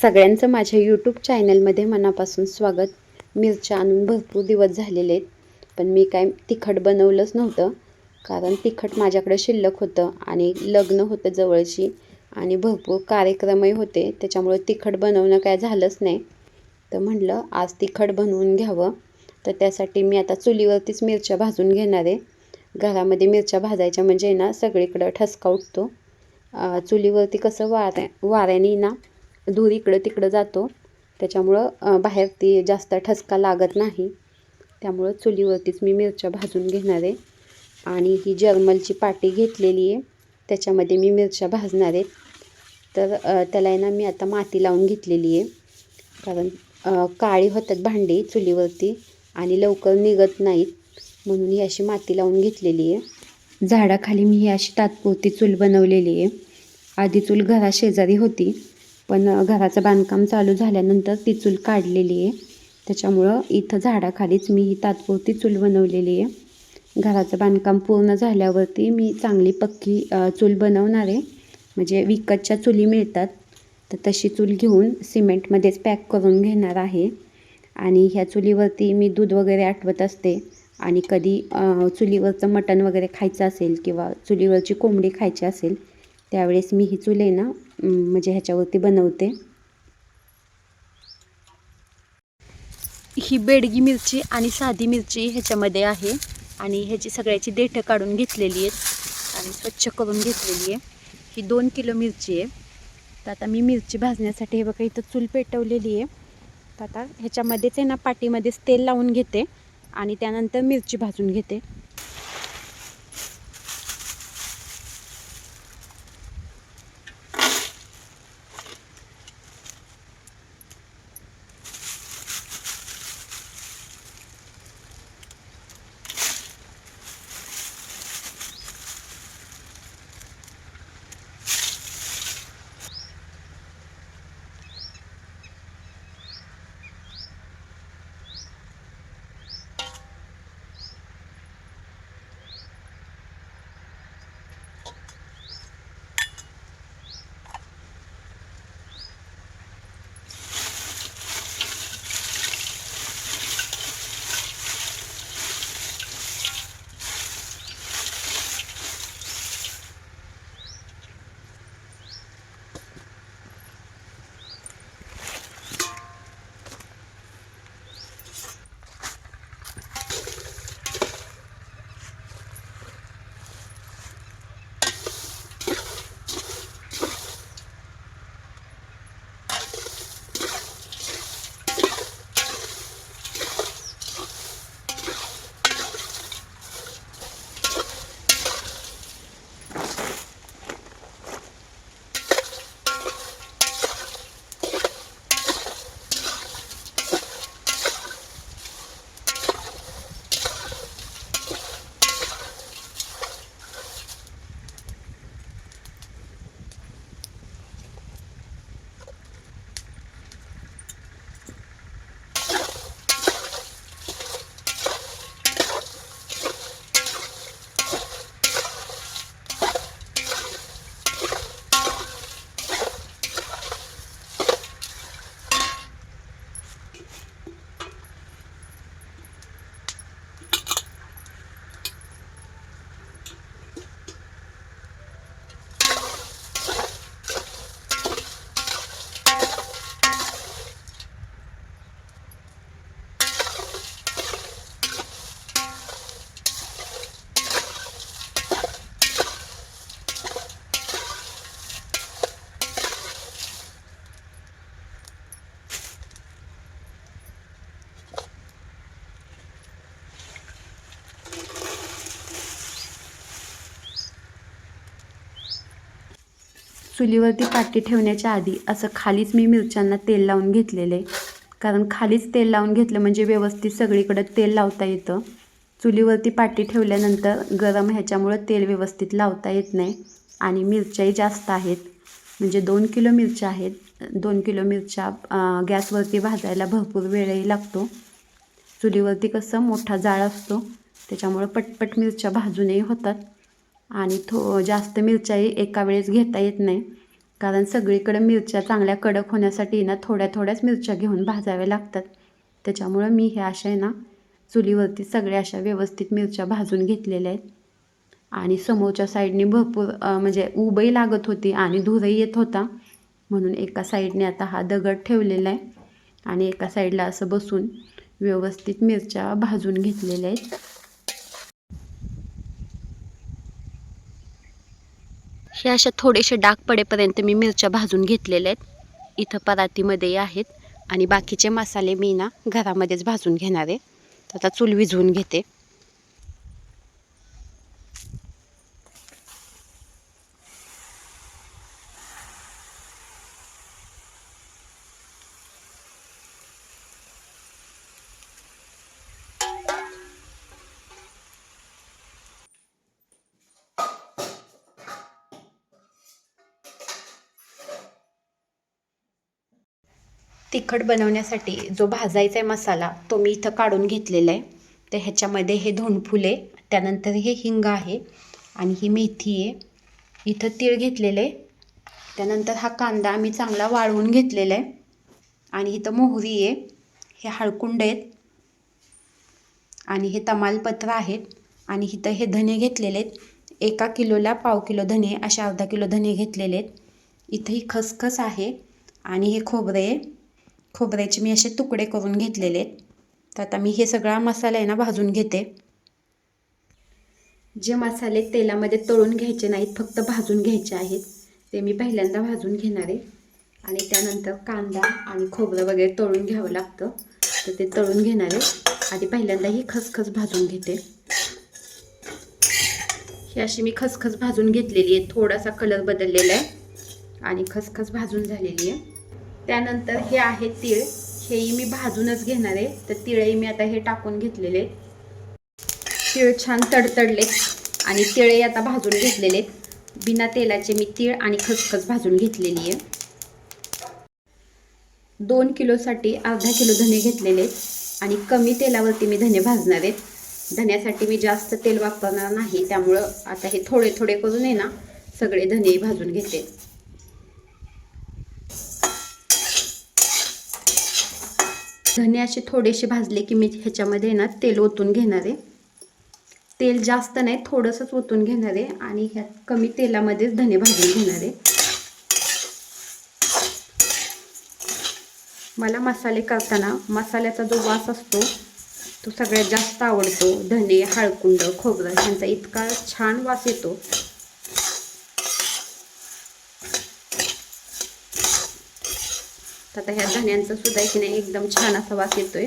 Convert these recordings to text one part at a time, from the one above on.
सगळ्यांचं माझ्या यूट्यूब चॅनलमध्ये मनापासून स्वागत. मिरच्या आणून भरपूर दिवस झालेले आहेत, पण मी काय तिखट बनवलंच नव्हतं, कारण तिखट माझ्याकडे शिल्लक होतं आणि लग्न होतं जवळची आणि भरपूर कार्यक्रमही होते, त्याच्यामुळे तिखट बनवणं काय झालंच नाही. तर म्हटलं आज तिखट बनवून घ्यावं. तर त्यासाठी मी आता चुलीवरतीच मिरच्या भाजून घेणार आहे. घरामध्ये मिरच्या भाजायच्या म्हणजे ना सगळीकडं ठसका उठतो. चुलीवरती कसं वाऱ्याने ना धूर इकडं तिकडं जातो, त्याच्यामुळं बाहेर ती जास्त ठसका लागत नाही. त्यामुळं चुलीवरतीच मी मिरच्या भाजून घेणार आहे. आणि ही जर्मलची पाटी घेतलेली आहे, त्याच्यामध्ये मी मिरच्या भाजणार आहेत. तर त्याला आहे ना मी आता माती लावून घेतलेली आहे, कारण काळी होतात भांडी चुलीवरती आणि लवकर निघत नाहीत, म्हणून ही अशी माती लावून घेतलेली आहे. झाडाखाली मी ही अशी तात्पुरती चूल बनवलेली आहे. आधी चूल घराशेजारी होती, पण घराचं बांधकाम चालू झाल्यानंतर ती चूल काढलेली आहे. त्याच्यामुळं इथं झाडाखालीच मी ही तात्पुरती चूल बनवलेली आहे. घराचं बांधकाम पूर्ण झाल्यावरती मी चांगली पक्की चूल बनवणार आहे. म्हणजे विकतच्या चुली मिळतात, तर तशी चूल घेऊन सिमेंटमध्येच पॅक करून घेणार आहे. आणि ह्या चुलीवरती मी दूध वगैरे आटवत असते, आणि कधी चुलीवरचं मटण वगैरे खायचं असेल किंवा चुलीवरची कोंबडी खायची असेल, त्यावेळेस मी ही चूल आहे ना म्हणजे ह्याच्यावरती बनवते. ही बेडगी मिरची आणि साधी मिरची ह्याच्यामध्ये आहे, आणि ह्याची सगळ्याची देठं काढून घेतलेली आहेत आणि स्वच्छ करून घेतलेली आहे. ही 2 किलो मिरची आहे. तर आता मी मिरची भाजण्यासाठी हे बघा इथं चूल पेटवलेली आहे. तर आता ह्याच्यामध्येच आहे ना पाटीमध्येच तेल लावून घेते आणि त्यानंतर मिरची भाजून घेते. चुलीवरती पाटी ठेवण्याच्या आधी असं खालीच मी मिरच्यांना तेल लावून घेतलेलं आहे, कारण खालीच तेल लावून घेतलं म्हणजे व्यवस्थित सगळीकडं तेल लावता येतं. चुलीवरती पाटी ठेवल्यानंतर गरम ह्याच्यामुळं तेल व्यवस्थित लावता येत नाही, आणि मिरच्याही जास्त आहेत. म्हणजे 2 किलो मिरच्या आहेत. 2 किलो मिरच्या गॅसवरती भाजायला भरपूर वेळही लागतो. चुलीवरती कसं मोठा जाळ असतो, त्याच्यामुळं पटपट मिरच्या भाजूनही होतात, आणि जास्त मिरच्याही एका वेळेस घेता येत नाही. कारण सगळीकडे मिरच्या चांगल्या कडक होण्यासाठी ना थोड्या थोड्याच मिरच्या घेऊन भाजाव्या लागतात. त्याच्यामुळं मी ह्या अशा आहे ना चुलीवरती सगळ्या अशा व्यवस्थित मिरच्या भाजून घेतलेल्या आहेत. आणि समोरच्या साईडने भरपूर म्हणजे उभही लागत होती आणि धूरही येत होता. म्हणून एका साईडने आता हा दगड ठेवलेला आहे आणि एका साईडला असं बसून व्यवस्थित मिरच्या भाजून घेतलेल्या आहेत. हे अशा थोडेसे डाग पडेपर्यंत मी मिरच्या भाजून घेतलेल्या आहेत. इथं परातीमध्ये आहेत आणि बाकीचे मसाले मी ना घरामध्येच भाजून घेणार आहे. तर आता चूल विझवून घेते. तिखट बनवण्यासाठी जो भाजायचा आहे मसाला तो मी इथं काढून घेतलेला आहे. तर ह्याच्यामध्ये हे धोंडफुले, त्यानंतर हे हिंग आहे आणि ही मेथी आहे. इथं तीळ घेतलेले आहे. त्यानंतर हा कांदा मी चांगला वाळवून घेतलेला आहे आणि इथं मोहरी आहे. हे हळकुंड आहेत आणि हे तमालपत्र आहेत आणि इथं हे धने घेतलेले आहेत. 1 किलोला पाव किलो धने, असे अर्धा किलो धने घेतलेले आहेत. इथं ही खसखस आहे आणि हे खोबरे आहे. खोबऱ्याचे मी असे तुकडे करून घेतलेले आहेत. तर आता मी हे सगळा मसाला आहे ना भाजून घेते. जे मसाले तेलामध्ये तळून घ्यायचे नाहीत, फक्त भाजून घ्यायचे आहेत, ते मी पहिल्यांदा भाजून घेणार आहे. आणि त्यानंतर कांदा आणि खोबरं वगैरे तळून घ्यावं लागतं, तर ते तळून घेणार आहे. आधी पहिल्यांदा ही खसखस भाजून घेते. ही अशी मी खसखस भाजून घेतलेली आहे. थोडासा कलर बदललेला आहे आणि खसखस भाजून झालेली आहे. त्यानंतर हे आहे तीळ, हेही मी भाजूनच घेणार आहे. तर तीळही मी आता हे टाकून घेतलेले आहेत. तीळ छान तडतडले आणि तीळही आता भाजून घेतलेले आहेत. बिना तेलाचे मी तीळ आणि खसखस भाजून घेतलेली आहे. 2 किलोसाठी अर्धा किलो धने घेतलेले आहेत आणि कमी तेलावरती मी धने भाजणार आहेत. धन्यासाठी मी जास्त तेल वापरणार नाही, त्यामुळं आता हे थोडे थोडे करून आहे ना सगळे धने भाजून घेते. धने असे थोडेसे भाजले की मी ह्याच्यामध्ये ना तेल ओतून घेणार आहे. तेल जास्त नाही, थोडंसंच ओतून घेणार आहे आणि ह्यात कमी तेलामध्येच धने भाजून घेणार आहे. मला मसाले करताना मसाल्याचा जो वास असतो तो सगळ्यात जास्त आवडतो. धने, हळकुंड, खोबरं ह्यांचा इतका छान वास येतो. आता ह्या धन्यांचा सुद्धा की नाही एकदम छान असा वास येतोय.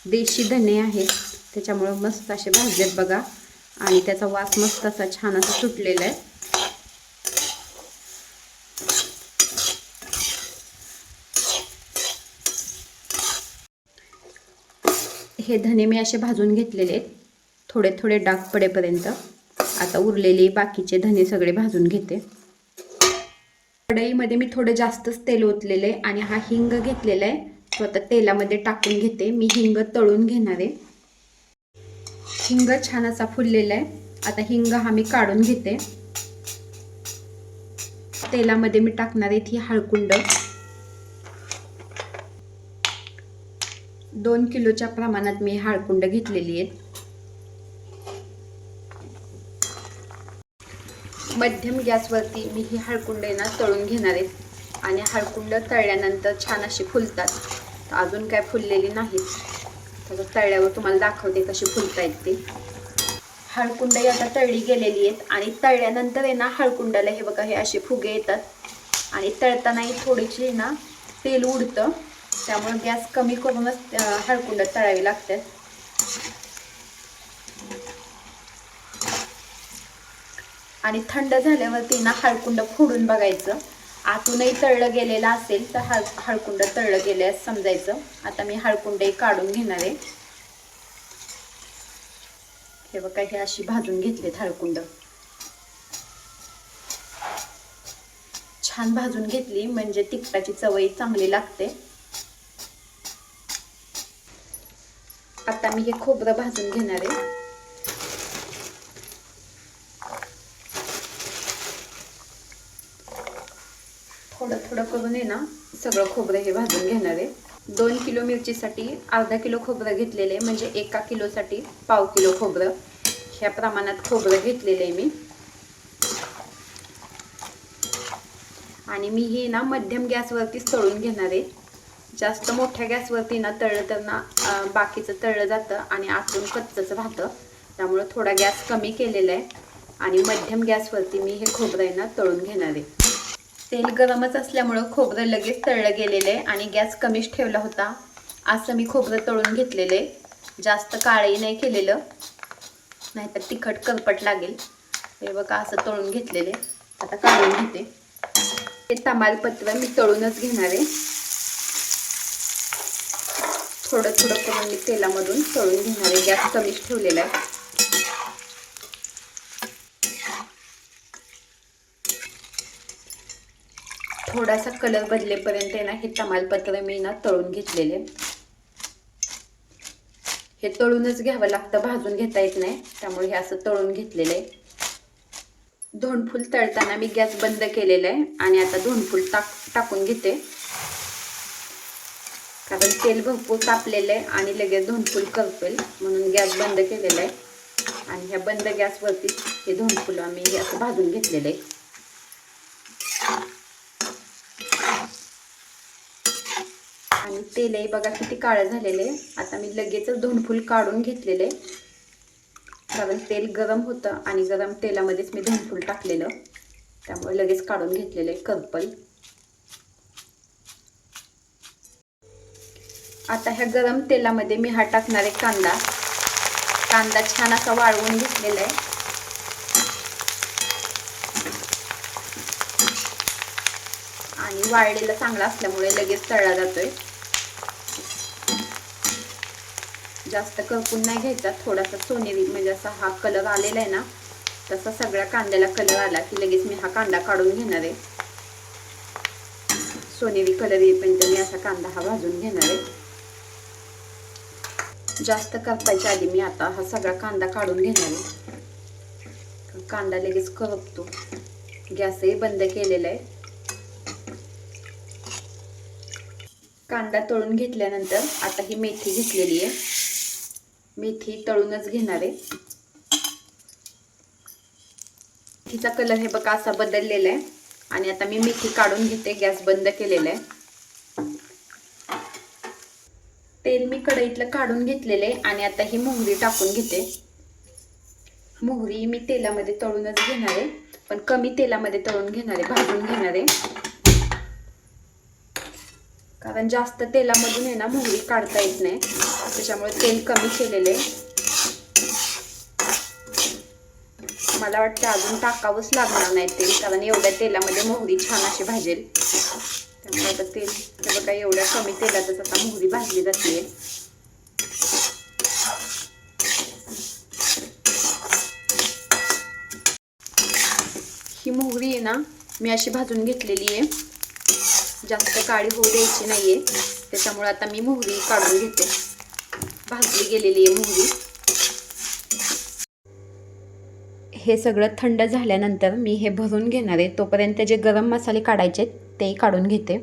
देशी धने आहेत त्याच्यामुळं मस्त असे भाजलेत बघा आणि त्याचा वास मस्त असा छान असा सुटलेला आहे. हे धने मी असे भाजून घेतलेले आहेत थोडे थोडे डाग पडेपर्यंत. आता उरलेले बाकीचे धने सगळे भाजून घेते. कढईमध्ये मी थोडं जास्तच तेल ओतलेलं आहे आणि हा हिंग घेतलेला आहे तो आता तेलामध्ये टाकून घेते. मी हिंग तळून घेणार आहे. हिंग छान असा फुललेला आहे. आता हिंग हा मी काढून घेते. तेलामध्ये मी टाकणार आहे ही हळकुंड. 2 किलोच्या प्रमाणात मी हळकुंड घेतलेली आहे. मध्यम गॅसवरती मी ही हळकुंड ना तळून घेणार आहे आणि हळकुंड तळल्यानंतर छान अशी फुलतात. अजून काय फुललेली नाहीत, तर तळल्यावर तुम्हाला दाखवते कशी फुलतायत ते. हळकुंडही आता तळली गेलेली आहेत आणि तळल्यानंतर आहे ना हळकुंडाला हे बघा हे असे फुगे येतात आणि तळतानाही थोडीशी ना तेल उडतं, त्यामुळे गॅस कमी करूनच हळकुंड तळावी लागतात. आणि थंड झाल्यावरती ना हळकुंड फोडून बघायचं. आतूनही तळलं गेलेलं असेल तर हळकुंड तळलं गेले समजायचं. आता मी हळकुंडही काढून घेणार आहे. हे बघा हे अशी भाजून घेतलेत हळकुंड. छान भाजून घेतली म्हणजे तिखटाची चवही चांगली लागते. आता मी हे खोबरं भाजून घेणार आहे. थोडं थोडं करून आहे ना सगळं खोबरं हे भाजून घेणार आहे. 2 किलो मिरचीसाठी अर्धा किलो खोबरं घेतलेले आहे, म्हणजे 1 किलोसाठी पाव किलो खोबरं ह्या प्रमाणात खोबरं घेतलेलं आहे मी. आणि मी हे ना मध्यम गॅसवरतीच तळून घेणार आहे. जास्त मोठ्या गॅसवरती ना तळलं तर ना बाकीचं तळलं जातं आणि आतून कच्चंच राहतं. त्यामुळे थोडा गॅस कमी केलेला आहे आणि मध्यम गॅसवरती मी हे खोबरं आहे ना तळून घेणार आहे. तेल गरमच असल्यामुळं खोबरं लगेच तळलं गेलेलं आहे आणि गॅस कमीच ठेवला होता. असं मी खोबरं तळून घेतलेलं आहे. जास्त काळही नाही केलेलं, नाहीतर तिखट करपट लागेल. हे बघा असं तळून घेतलेले. आता काढून घेते. हे तमालपत्र मी तळूनच घेणार आहे. थोडं थोडं करून मी तेलामधून तळून घेणार आहे. गॅस कमीच ठेवलेला आहे. थोडासा कलर बदलेपर्यंत आहे ना हे तमालपत्र मी ना तळून घेतलेले. हे तळूनच घ्यावं लागतं, भाजून घेता येत नाही. त्यामुळे हे असं तळून घेतलेलं आहे. धोंडफूल तळताना मी गॅस बंद केलेला आहे आणि आता धोंडफूल टाकून घेते. कारण तेल भरपूर तापलेलं आहे आणि लगेच धोंडफूल करपेल, म्हणून गॅस बंद केलेला आहे. आणि ह्या बंद गॅसवरती हे धोंडफूल आम्ही हे असं भाजून घेतलेलं आहे. आणि तेलही बघा किती काळं झालेलं आहे. आता मी लगेचच धोंडफूल काढून घेतलेले, कारण तेल गरम होतं आणि गरम तेलामध्येच मी धोंडफूल टाकलेलं, त्यामुळे लगेच काढून घेतलेले करपल. आता ह्या गरम तेलामध्ये मी हा टाकणार आहे कांदा छान असा वाळवून घेतलेला आहे. आणि वाळलेला चांगला असल्यामुळे लगेच तळला जातोय. जास्त करपून नाही घ्यायचा, थोडासा सोनेरी म्हणजे असा हा कलर आलेला आहे ना, तसा सगळ्या कांद्याला कलर आला की लगेच मी हा कांदा काढून घेणार आहे. सोनेरी कलर येईपर्यंत मी असा कांदा हा भाजून घेणार आहे. जास्त करपायच्या आधी मी आता हा सगळा कांदा काढून घेणार आहे. कांदा लगेच करपतो. गॅसही बंद केलेला आहे. कांदा तळून घेतल्यानंतर आता ही मेथी घेतलेली आहे. मेथी तळूनच घेणार आहे. मेथीचा कलर हे बघा असा बदललेला आहे. आणि आता मी मेथी काढून घेते. गॅस बंद केलेला आहे. तेल मी कढईतलं काढून घेतलेले आणि आता ही मोहरी टाकून घेते. मोहरी मी तेलामध्ये तळूनच घेणार आहे, पण कमी तेलामध्ये तळून घेणार आहे, भाजून घेणार आहे. कारण जास्त तेलामधून आहे ना मोहरी काढता येत नाही, त्याच्यामुळे तेल कमी केलेले. मला वाटतं अजून टाकावंच लागणार नाही तेल, कारण एवढ्या तेलामध्ये मोहरी छान अशी भाजेल. त्यामुळे आता तेल हे बघा एवढ्या कमी तेलातच आता मोहरी भाजली जाते. ही मोहरी आहे ना मी अशी भाजून घेतलेली आहे. जास्त काळी होऊ द्यायची नाहीये, त्याच्यामुळे आता मी मोहरी काढून घेते. भाजली गेलेली आहे मोहरी. हे सगळं थंड झाल्यानंतर मी हे भरून घेणार आहे. तोपर्यंत जे गरम मसाले काढायचे तेही काढून घेते.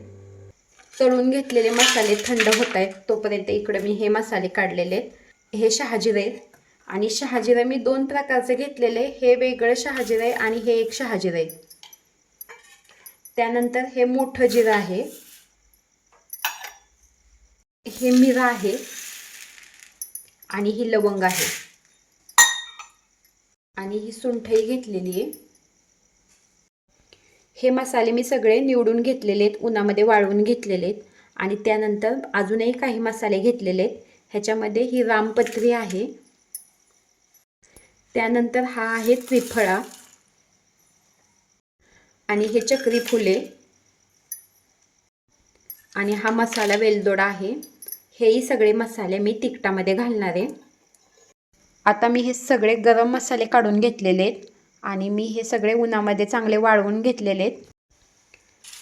तळून घेतलेले मसाले थंड होत आहेत, तोपर्यंत इकडे मी हे मसाले काढलेले. हे शहाजिरे आणि शहाजिरे मी 2 प्रकारचे घेतलेले. हे वेगळं शहाजिरे आहे आणि हे एक शहाजिरे आहे. त्यानंतर हे मोठं जिरं आहे, हे मिरा आहे आणि ही लवंग आहे आणि ही सुंठही घेतलेली आहे. हे मसाले मी सगळे निवडून घेतलेले आहेत, उन्हामध्ये वाळवून घेतलेले आहेत. आणि त्यानंतर अजूनही काही मसाले घेतलेले आहेत. ह्याच्यामध्ये ही रामपत्री आहे, त्यानंतर हा आहे त्रिफळा आणि हे चक्री फुले आणि हा मसाला वेलदोडा आहे. हेही सगळे मसाले मी तिखटामध्ये घालणार आहे. आता मी हे सगळे गरम मसाले काढून घेतलेले आहेत आणि मी हे सगळे उन्हामध्ये चांगले वाळवून घेतलेले आहेत.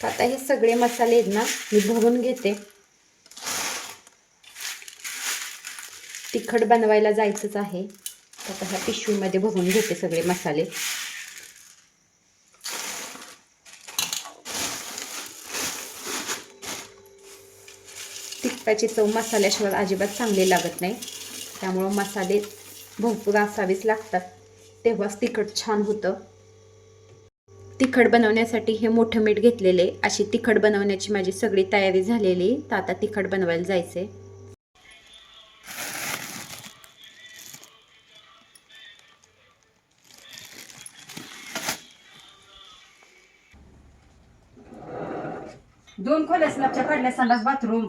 आता हे सगळे मसाले आहेत ना मी भरून घेते. तिखट बनवायला जायचंच आहे, आता ह्या पिशवीमध्ये भरून घेते सगळे मसाले. त्याची चव मसाल्याशिवाय अजिबात चांगली लागत नाही. त्यामुळं मसाले भरपूर असावेच लागतात, तेव्हाच तिखट छान होतं. तिखट बनवण्यासाठी हे मोठं मीठ घेतलेले. अशी तिखट बनवण्याची माझी सगळी तयारी झालेली. तर आता तिखट बनवायला जायचे. दोन खोल्या स्लॅबच्या काढल्या, संडास बाथरूम.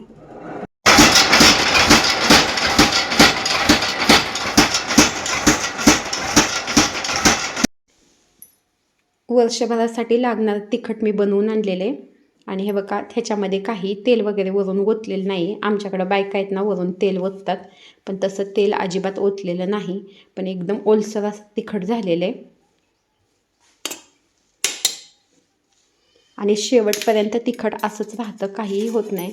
वर्षभरासाठी लागणार तिखट मी बनवून आणलेले. आणि हे बघा, ह्याच्यामध्ये काही तेल वगैरे वरून ओतलेलं नाही. आमच्याकडं बायका आहेत ना, वरून तेल ओततात, पण तसं तेल अजिबात ओतलेलं नाही. पण एकदम ओलसर असं तिखट झालेलं आहे. आणि शेवटपर्यंत तिखट असंच राहतं, काहीही होत नाही.